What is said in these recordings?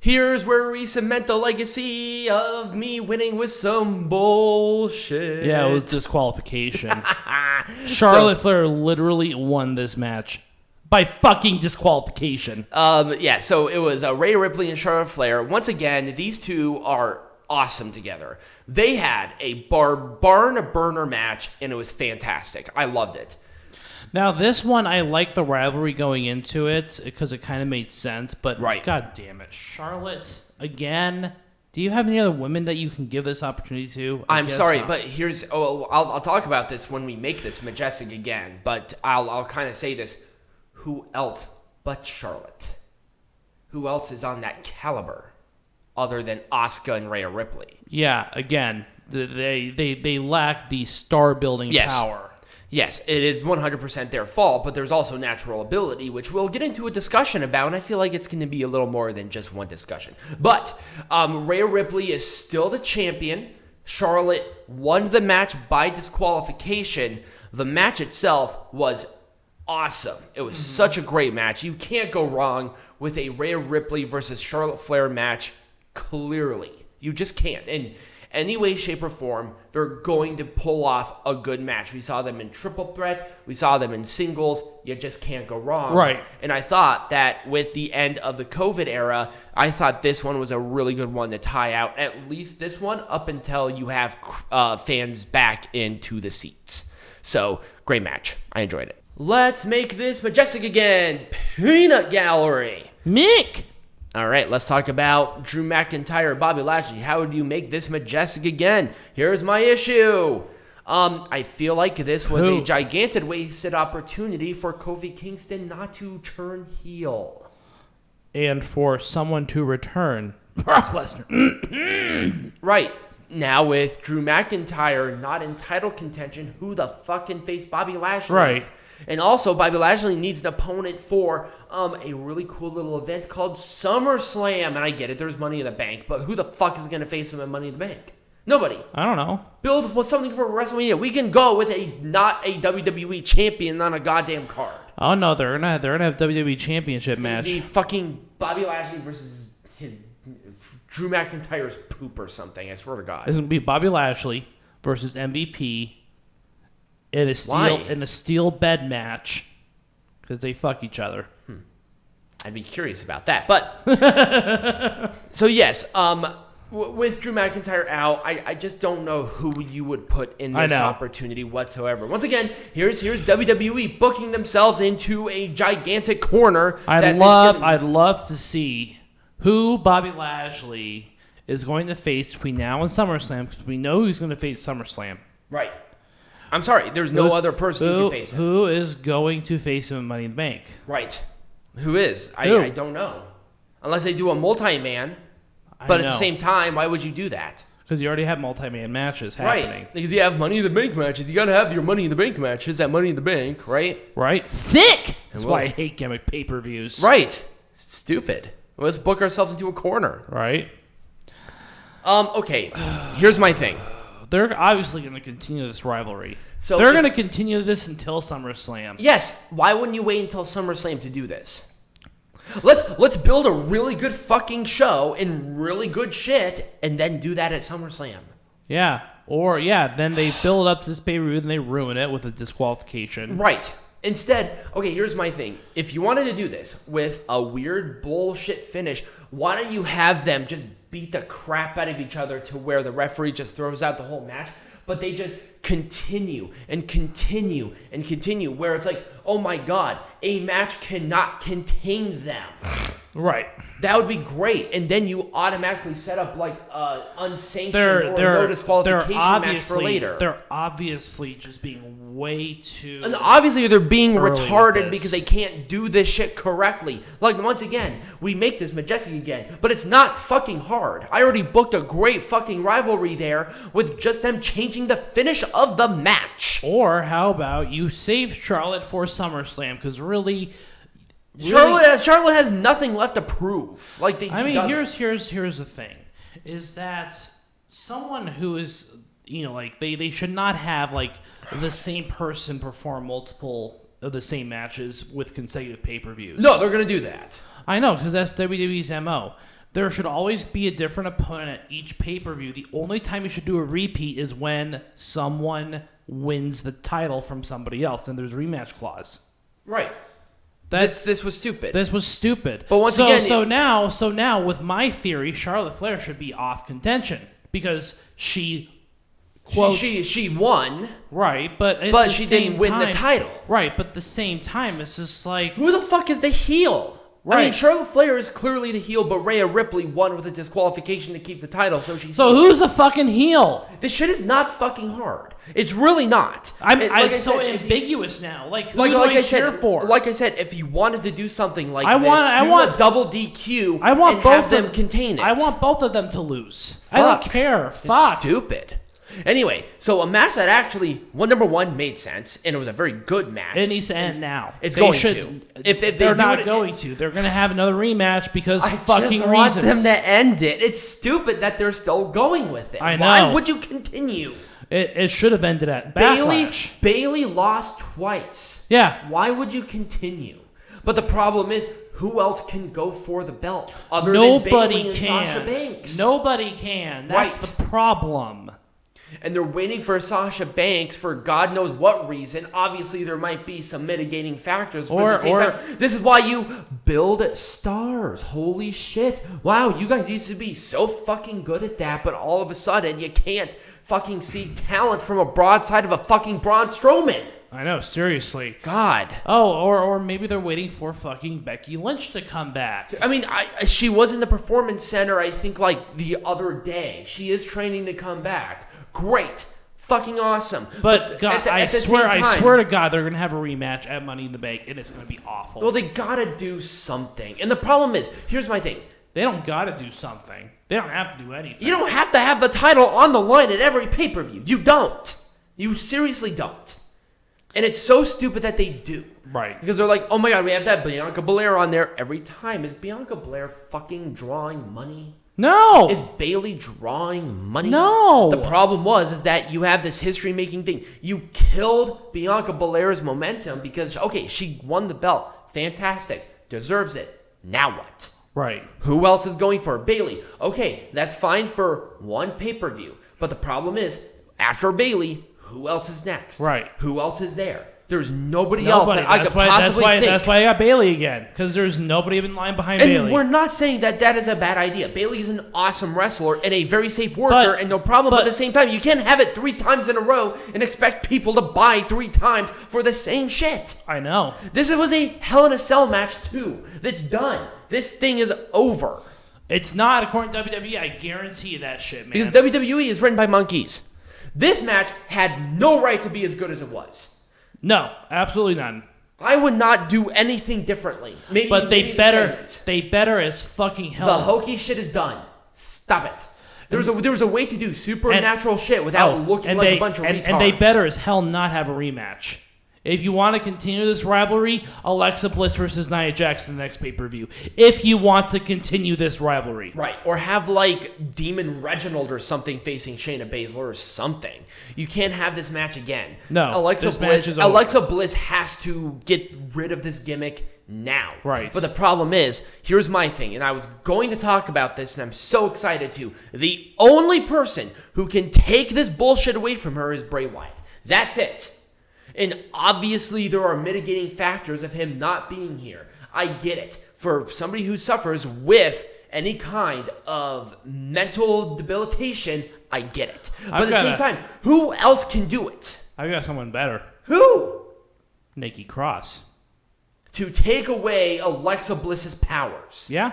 Here's where we cement the legacy of me winning with some bullshit. Yeah, it was disqualification. Charlotte Flair literally won this match by fucking disqualification. So it was Rhea Ripley and Charlotte Flair. Once again, these two are awesome together. They had a barn burner match, and it was fantastic. I loved it. Now, this one, I like the rivalry going into it because it kind of made sense, but God damn it. Charlotte, again, do you have any other women that you can give this opportunity to? I'm sorry, but I'll talk about this when we make this Majestic again, but I'll kind of say this. Who else but Charlotte? Who else is on that caliber other than Asuka and Rhea Ripley? Yeah, again, they lack the star-building power. Yes, it is 100% their fault, but there's also natural ability, which we'll get into a discussion about, and I feel like it's going to be a little more than just one discussion. But Rhea Ripley is still the champion. Charlotte won the match by disqualification. The match itself was awesome. It was such a great match. You can't go wrong with a Rhea Ripley versus Charlotte Flair match, clearly. You just can't. In any way, shape, or form, they're going to pull off a good match. We saw them in triple threats. We saw them in singles. You just can't go wrong. Right. And I thought that with the end of the COVID era, I thought this one was a really good one to tie out, at least this one, up until you have fans back into the seats. So, great match. I enjoyed it. Let's make this Majestic again. Peanut Gallery. Mick! All right, let's talk about Drew McIntyre, Bobby Lashley. How do you make this Majestic again? Here's my issue. I feel like this was a gigantic wasted opportunity for Kofi Kingston not to turn heel. And for someone to return. Brock Lesnar. Right. Now with Drew McIntyre not in title contention, who the fuck can face Bobby Lashley? Right. And also, Bobby Lashley needs an opponent for a really cool little event called SummerSlam. And I get it, there's Money in the Bank, but who the fuck is going to face him at Money in the Bank? Nobody. I don't know. Build something for WrestleMania. We can go with not a WWE champion on a goddamn card. Oh no, they're gonna have WWE Championship match. The fucking Bobby Lashley versus his Drew McIntyre's poop or something. I swear to God. It's gonna be Bobby Lashley versus MVP. In a steel bed match, because they fuck each other. I'd be curious about that, but so yes, with Drew McIntyre out, I just don't know who you would put in this opportunity whatsoever. Once again, here's WWE booking themselves into a gigantic corner. I'd love to see who Bobby Lashley is going to face between now and SummerSlam, because we know who's going to face SummerSlam. Right. I'm sorry, there's no other person who can face him. Who is going to face him in Money in the Bank? Right. Who is? I don't know. Unless they do a multi-man. But at the same time, why would you do that? Because you already have multi-man matches happening. Right. Because you have Money in the Bank matches. You got to have your Money in the Bank matches at Money in the Bank, right? Right. Thick! That's why I hate gimmick pay-per-views. Right. It's stupid. Let's book ourselves into a corner. Right. Okay. Here's my thing. They're obviously going to continue this rivalry. So they're going to continue this until SummerSlam. Yes. Why wouldn't you wait until SummerSlam to do this? Let's build a really good fucking show and really good shit, and then do that at SummerSlam. Yeah. Or, then they build up this pay-per-view and they ruin it with a disqualification. Right. Instead, okay, here's my thing. If you wanted to do this with a weird bullshit finish, why don't you have them just beat the crap out of each other to where the referee just throws out the whole match, but they just continue and continue and continue, where it's like, oh my God, a match cannot contain them. Right. That would be great. And then you automatically set up like unsanctioned or no disqualification match for later. They're obviously just being way too... And obviously they're being retarded because they can't do this shit correctly. Like, once again, we make this Majestic again, but it's not fucking hard. I already booked a great fucking rivalry there with just them changing the finish of the match. Or how about you save Charlotte for SummerSlam? Because really... Charlotte has nothing left to prove. Here's the thing, is that someone who is, they should not have the same person perform multiple of the same matches with consecutive pay-per-views. No, they're gonna do that. I know, because that's WWE's MO. There should always be a different opponent at each pay-per-view. The only time you should do a repeat is when someone wins the title from somebody else, and there's a rematch clause. Right. This was stupid. This was stupid. But once again, so now with my theory, Charlotte Flair should be off contention because she won. Right, but she didn't win the title. Right, but at the same time, it's just like, who the fuck is the heel? Right. I mean, Charlotte Flair is clearly the heel, but Rhea Ripley won with a disqualification to keep the title, so she's... So who's the fucking heel? This shit is not fucking hard. It's really not. It's so ambiguous now. Like, who do I cheer for? Like I said, if you wanted to do something like I want a double DQ I want and both have them contain it. I want both of them to lose. Fuck. I don't care. Fuck. It's stupid. Anyway, so a match that actually, number one, made sense, and it was a very good match. It needs to end now. It's going to. If they're not going to. They're going to have another rematch because fucking reasons. I just want them to end it. It's stupid that they're still going with it. I know. Why would you continue? It should have ended at Backlash. Bayley lost twice. Yeah. Why would you continue? But the problem is, who else can go for the belt other than Bayley and Sasha Banks? Nobody can. That's the problem. And they're waiting for Sasha Banks for God knows what reason. Obviously, there might be some mitigating factors. But at the same time, this is why you build stars. Holy shit. Wow, you guys used to be so fucking good at that, but all of a sudden, you can't fucking see talent from a broadside of a fucking Braun Strowman. I know, seriously. God. Oh, or maybe they're waiting for fucking Becky Lynch to come back. I mean, she was in the Performance Center, I think, like, the other day. She is training to come back. Great. Fucking awesome. But God, I swear to God, they're going to have a rematch at Money in the Bank, and it's going to be awful. Well, they got to do something. And the problem is, here's my thing. They don't got to do something. They don't have to do anything. You don't have to have the title on the line at every pay-per-view. You don't. You seriously don't. And it's so stupid that they do. Right. Because they're like, oh my God, we have to have Bianca Belair on there every time. Is Bianca Belair fucking drawing money? No. Is Bayley drawing money? No. The problem is that you have this history-making thing. You killed Bianca Belair's momentum because, okay, she won the belt. Fantastic. Deserves it. Now what? Right. Who else is going for Bayley? Okay, that's fine for one pay-per-view. But the problem is, after Bayley, who else is next? Right. Who else is there? There's nobody else that I could possibly think. That's why I got Bayley again, because there's nobody in line behind Bayley. And we're not saying that is a bad idea. Bayley is an awesome wrestler and a very safe worker and no problem. But at the same time, you can't have it 3 times in a row and expect people to buy 3 times for the same shit. I know. This was a Hell in a Cell match, too. That's done. This thing is over. It's not, according to WWE. I guarantee you that shit, man. Because WWE is written by monkeys. This match had no right to be as good as it was. No, absolutely none. I would not do anything differently. But they better as fucking hell. The hokey shit is done. Stop it. There was a way to do supernatural shit without looking like a bunch of retards. And they better as hell not have a rematch. If you want to continue this rivalry, Alexa Bliss versus Nia Jax in the next pay-per-view. If you want to continue this rivalry. Right. Or have, like, Demon Reginald or something facing Shayna Baszler or something. You can't have this match again. No. Alexa Bliss has to get rid of this gimmick now. Right. But the problem is, here's my thing, and I was going to talk about this, and I'm so excited to. The only person who can take this bullshit away from her is Bray Wyatt. That's it. And obviously, there are mitigating factors of him not being here. I get it. For somebody who suffers with any kind of mental debilitation, I get it. But at the same time, who else can do it? I got someone better. Who? Nikki Cross. To take away Alexa Bliss's powers. Yeah.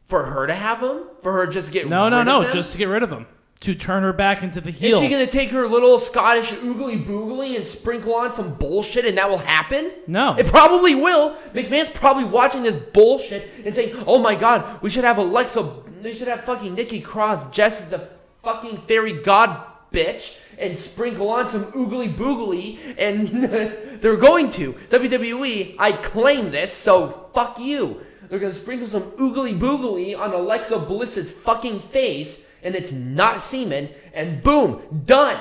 For her to have them? For her just to get rid of them? No, just to get rid of them. To turn her back into the heel. Is she going to take her little Scottish oogly boogly and sprinkle on some bullshit and that will happen? No. It probably will. McMahon's probably watching this bullshit and saying, oh my God, we should have fucking Nikki Cross dressed as the fucking fairy god bitch and sprinkle on some oogly boogly, and they're going to. WWE, I claim this, so fuck you. They're going to sprinkle some oogly boogly on Alexa Bliss's fucking face, and it's not semen, and boom, done.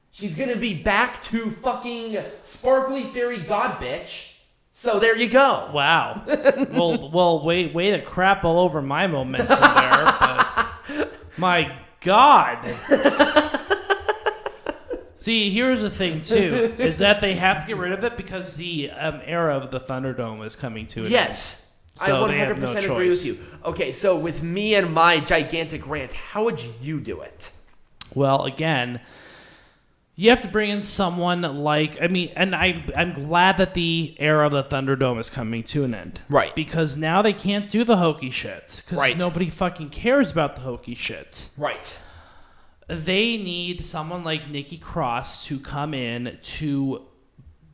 She's gonna be back to fucking sparkly fairy god bitch. So there you go. Wow. well, way to crap all over my momentum there, but my God. See, here's the thing, too, is that they have to get rid of it because the era of the Thunderdome is coming to an end. Yes. So I 100% agree with you. Okay, so with me and my gigantic rant, how would you do it? Well, again, you have to bring in someone like, and I'm glad that the era of the Thunderdome is coming to an end. Right. Because now they can't do the hokey shits. Because Right. nobody fucking cares about the hokey shits. Right. They need someone like Nikki Cross to come in to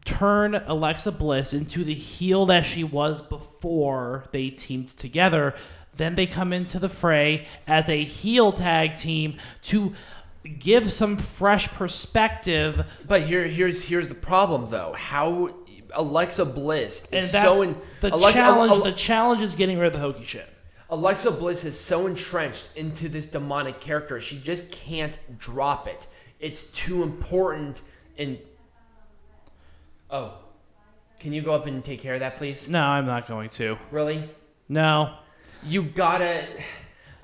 turn Alexa Bliss into the heel that she was before they teamed together. Then they come into the fray as a heel tag team to give some fresh perspective. But here's the problem, though. How Alexa Bliss And is that's so in the Alexa, challenge. The challenge is getting rid of the hokey shit. Alexa Bliss is so entrenched into this demonic character, she just can't drop it. It's too important. And can you go up and take care of that, please? No, I'm not going to. Really? No. You gotta.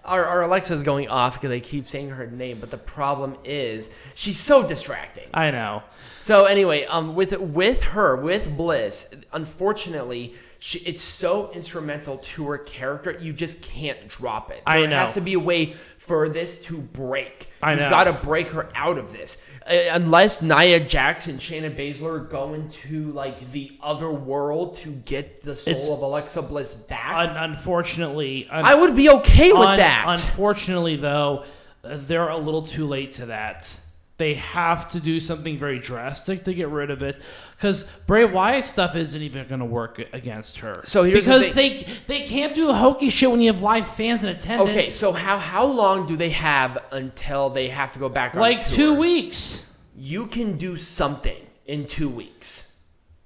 Our Alexa's going off because they keep saying her name, but the problem is she's so distracting. I know. So anyway, with her, with Bliss, unfortunately, it's so instrumental to her character, you just can't drop it. I know. There has to be a way for this to break. I know. You got to break her out of this. Unless Nia Jax and Shayna Baszler go into like the other world to get the soul of Alexa Bliss back. Unfortunately, I would be okay with that. Unfortunately, though, they're a little too late to that. They have to do something very drastic to get rid of it, because Bray Wyatt stuff isn't even going to work against her. So here's because the thing. they can't do the hokey shit when you have live fans in attendance. Okay, so how long do they have until they have to go back on like tour? 2 weeks. You can do something in 2 weeks.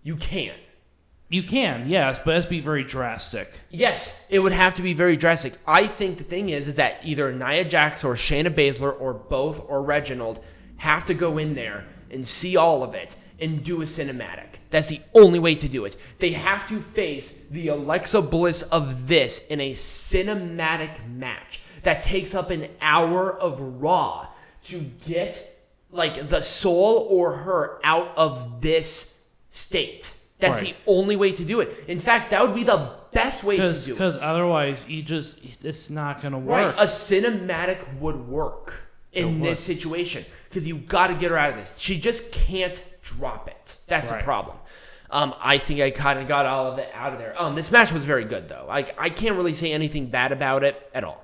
You can. You can, yes, but it has to be very drastic. Yes, it would have to be very drastic. I think the thing is that either Nia Jax or Shayna Baszler or both or Reginald have to go in there and see all of it and do a cinematic. That's the only way to do it. They have to face the Alexa Bliss of this in a cinematic match that takes up an hour of Raw to get like the soul or her out of this state. That's Right. the only way to do it. In fact, that would be the best way to do it. Because otherwise, it's not going to Right, work. a cinematic would work in this situation because you got to get her out of this. She just can't drop it. That's the problem. I think I kind of got all of it out of there. This match was very good, though. I can't really say anything bad about it at all.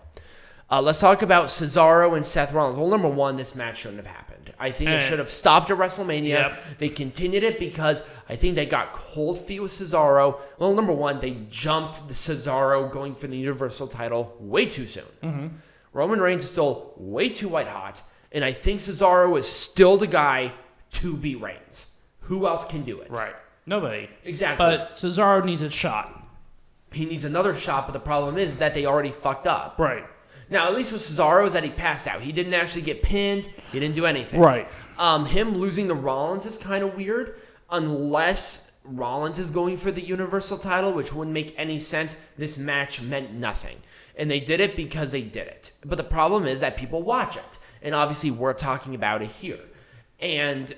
Let's talk about Cesaro and Seth Rollins. Well, number one, this match shouldn't have happened. I think it should have stopped at WrestleMania. Yep. They continued it because I think they got cold feet with Cesaro. Well, number one, they jumped the Cesaro going for the Universal title way too soon. Mm-hmm. Roman Reigns is still way too white hot, and I think Cesaro is still the guy to beat Reigns. Who else can do it? Right. Nobody. Exactly. But Cesaro needs a shot. He needs another shot, but the problem is that they already fucked up. Right. Now, at least with Cesaro is that he passed out. He didn't actually get pinned. He didn't do anything. Right. Him losing to Rollins is kind of weird, unless Rollins is going for the Universal title, which wouldn't make any sense. This match meant nothing. And they did it because they did it. But the problem is that people watch it. And obviously, we're talking about it here. And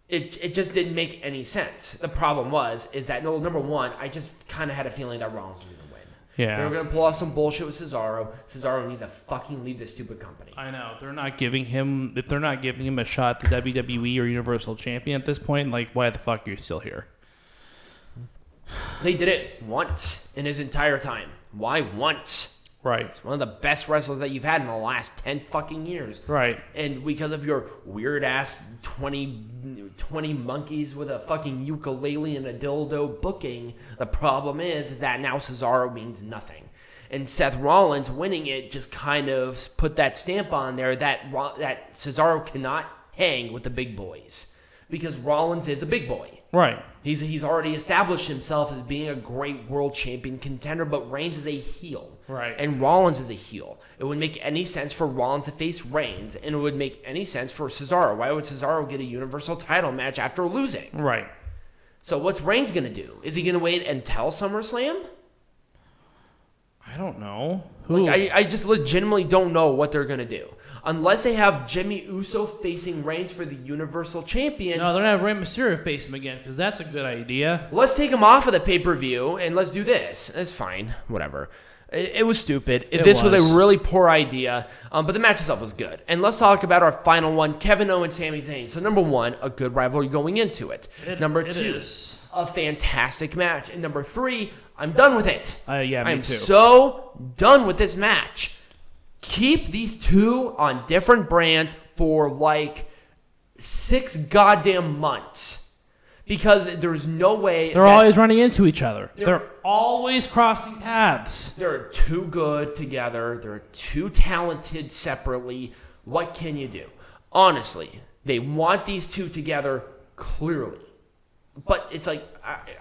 it just didn't make any sense. The problem is that, no, number one, I just kind of had a feeling that Rollins was going to win. Yeah. They were going to pull off some bullshit with Cesaro. Cesaro needs to fucking leave this stupid company. I know. If they're not giving him a shot at the WWE or Universal Champion at this point, like, why the fuck are you still here? They did it once in his entire time. Why once? Right. It's one of the best wrestlers that you've had in the last 10 fucking years. Right. And because of your weird-ass 20 monkeys with a fucking ukulele and a dildo booking, the problem is that now Cesaro means nothing. And Seth Rollins winning it just kind of put that stamp on there that Cesaro cannot hang with the big boys. Because Rollins is a big boy. Right. He's already established himself as being a great world champion contender, but Reigns is a heel. Right. And Rollins is a heel. It wouldn't make any sense for Rollins to face Reigns, and it would make any sense for Cesaro. Why would Cesaro get a Universal title match after losing? Right. So what's Reigns going to do? Is he going to wait until SummerSlam? I don't know. Who? Like, I just legitimately don't know what they're going to do. Unless they have Jimmy Uso facing Reigns for the Universal Champion. No, they're going to have Rey Mysterio face him again because that's a good idea. Let's take him off of the pay-per-view and let's do this. It's fine. Whatever. It was stupid. This was a really poor idea, but the match itself was good. And let's talk about our final one, Kevin Owens, Sami Zayn. So number one, a good rivalry going into it. Number two, a fantastic match. And number three, I'm done with it. Yeah, me I'm too. so done with this match. Keep these two on different brands for like 6 goddamn months. Because there's no way... They're always running into each other. They're always crossing paths. They're too good together. They're too talented separately. What can you do? Honestly, they want these two together clearly. But it's like,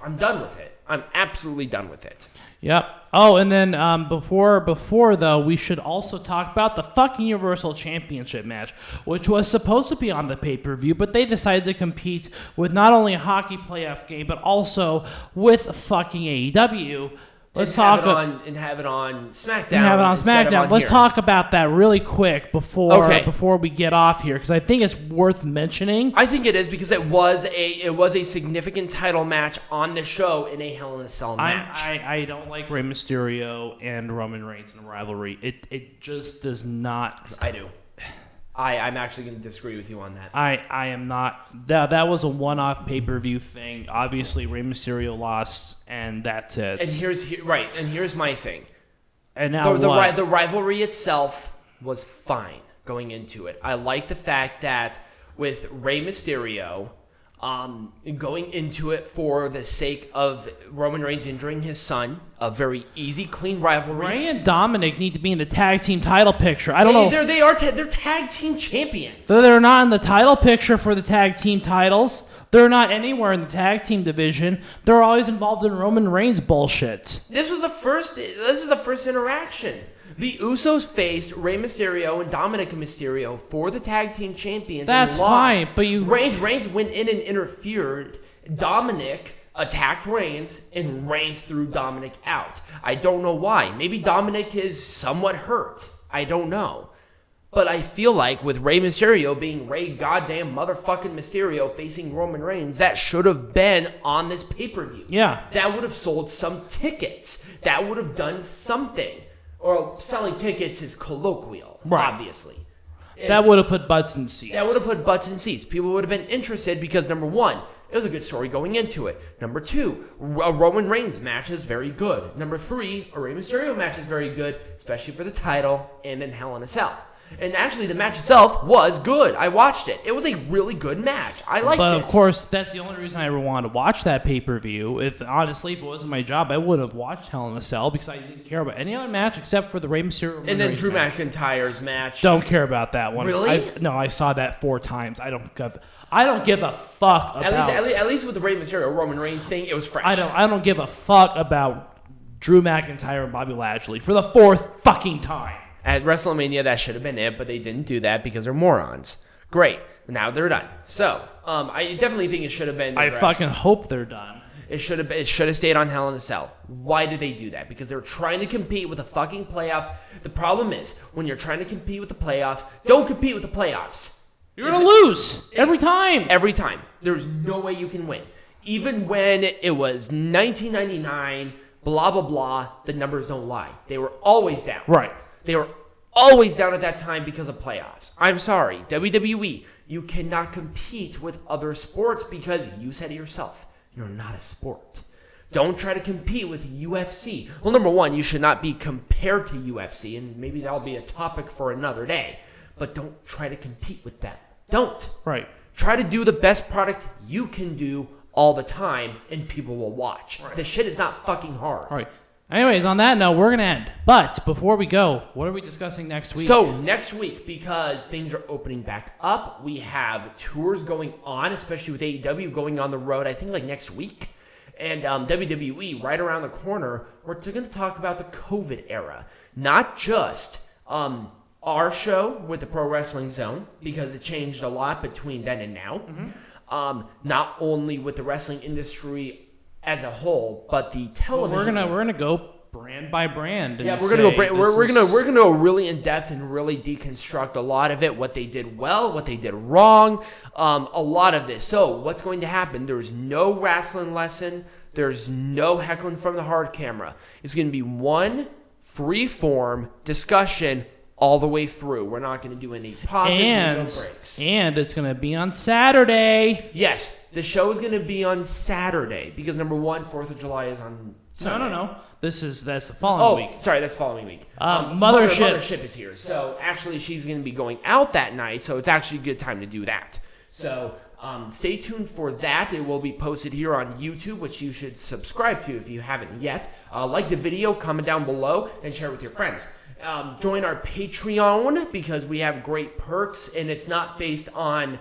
I'm done with it. I'm absolutely done with it. Yep. Oh, and then before though, we should also talk about the fucking Universal Championship match, which was supposed to be on the pay-per-view, but they decided to compete with not only a hockey playoff game, but also with fucking AEW. Let's talk and have it on SmackDown. Let's talk about that really quick before we get off here, because I think it's worth mentioning. I think it is because it was a significant title match on the show in a Hell in a Cell match. I don't like Rey Mysterio and Roman Reigns in a rivalry. It just does not. I do. I'm actually going to disagree with you on that. I am not. That was a one-off pay-per-view thing. Obviously, Rey Mysterio lost, and that's it. And here's my thing. And now the rivalry itself was fine going into it. I like the fact that with Rey Mysterio going into it for the sake of Roman Reigns injuring his son, a very easy, clean rivalry. Rey and Dominic need to be in the tag team title picture. I don't know. They're tag team champions. They're not in the title picture for the tag team titles. They're not anywhere in the tag team division. They're always involved in Roman Reigns bullshit. This is the first interaction. The Usos faced Rey Mysterio and Dominic Mysterio for the tag team champions. That's fine, but Reigns went in and interfered. Dominic attacked Reigns, and Reigns threw Dominic out. I don't know why. Maybe Dominic is somewhat hurt. I don't know. But I feel like with Rey Mysterio being Rey goddamn motherfucking Mysterio facing Roman Reigns, that should have been on this pay-per-view. Yeah. That would have sold some tickets. That would have done something. Or selling tickets is colloquial, obviously. That would have put butts in seats. That would have put butts in seats. People would have been interested because, number one, it was a good story going into it. Number two, a Roman Reigns match is very good. Number three, a Rey Mysterio match is very good, especially for the title and in Hell in a Cell. And actually, the match itself was good. I watched it. It was a really good match. I liked it. But, of course, that's the only reason I ever wanted to watch that pay-per-view. Honestly, if it wasn't my job, I would have watched Hell in a Cell because I didn't care about any other match except for the Rey Mysterio and then Drew McIntyre's match. Don't care about that one. Really? I saw that 4 times. I don't give a fuck about... At least with the Rey Mysterio Roman Reigns thing, it was fresh. I don't give a fuck about Drew McIntyre and Bobby Lashley for the 4th fucking time. At WrestleMania, that should have been it, but they didn't do that because they're morons. Great. Now they're done. So, I definitely think it should have been... I fucking hope they're done. It should have stayed on Hell in a Cell. Why did they do that? Because they were trying to compete with the fucking playoffs. The problem is, when you're trying to compete with the playoffs, don't compete with the playoffs. You're going to lose every time. Every time. There's no way you can win. Even when it was 1999, blah, blah, blah, the numbers don't lie. They were always down. Right. They were always down at that time because of playoffs. I'm sorry, WWE, you cannot compete with other sports because you said it yourself. You're not a sport. Don't try to compete with UFC. Well, number one, you should not be compared to UFC, and maybe that'll be a topic for another day. But don't try to compete with them. Don't. Right. Try to do the best product you can do all the time, and people will watch. Right. The shit is not fucking hard. All right. Anyways, on that note, we're going to end. But before we go, what are we discussing next week? So, next week, because things are opening back up, we have tours going on, especially with AEW going on the road, I think like next week. And WWE right around the corner. We're going to talk about the COVID era. Not just our show with the Pro Wrestling Zone, because it changed a lot between then and now. not only with the wrestling industry as a whole, but the television. We're gonna go brand by brand. And We're gonna go really in depth and really deconstruct a lot of it, what they did well, what they did wrong, a lot of this. So what's going to happen? There's no wrestling lesson. There's no heckling from the hard camera. It's going to be one free form discussion all the way through. We're not going to do any pauses and no breaks. And it's going to be on Saturday. Yes, the show is going to be on Saturday because number one, 4th of July is on Sunday. No. That's the following week. Sorry, that's the following week. Mothership is here. So actually, she's going to be going out that night. So it's actually a good time to do that. So stay tuned for that. It will be posted here on YouTube, which you should subscribe to if you haven't yet. Like the video, comment down below, and share it with your friends. Join our Patreon because we have great perks, and it's not based on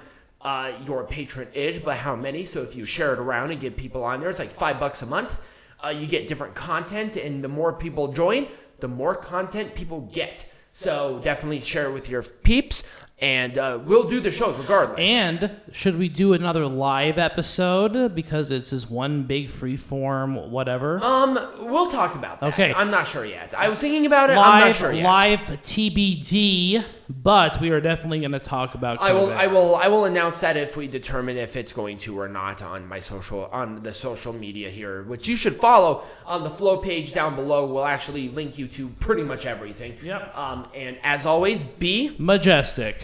your patronage, but how many. So if you share it around and get people on there, it's like $5 a month. You get different content, and the more people join, the more content people get. So definitely share it with your peeps, and we'll do the shows regardless. And should we do another live episode because it's this one big freeform whatever? We'll talk about that. Okay. I'm not sure yet. I was thinking about it. I'm not sure yet. Live TBD, but we are definitely going to talk about COVID. I will announce that if we determine if it's going to or not on the social media here, which you should follow on the Flow page down below. We'll actually link you to pretty much everything. Yep. And as always, be majestic.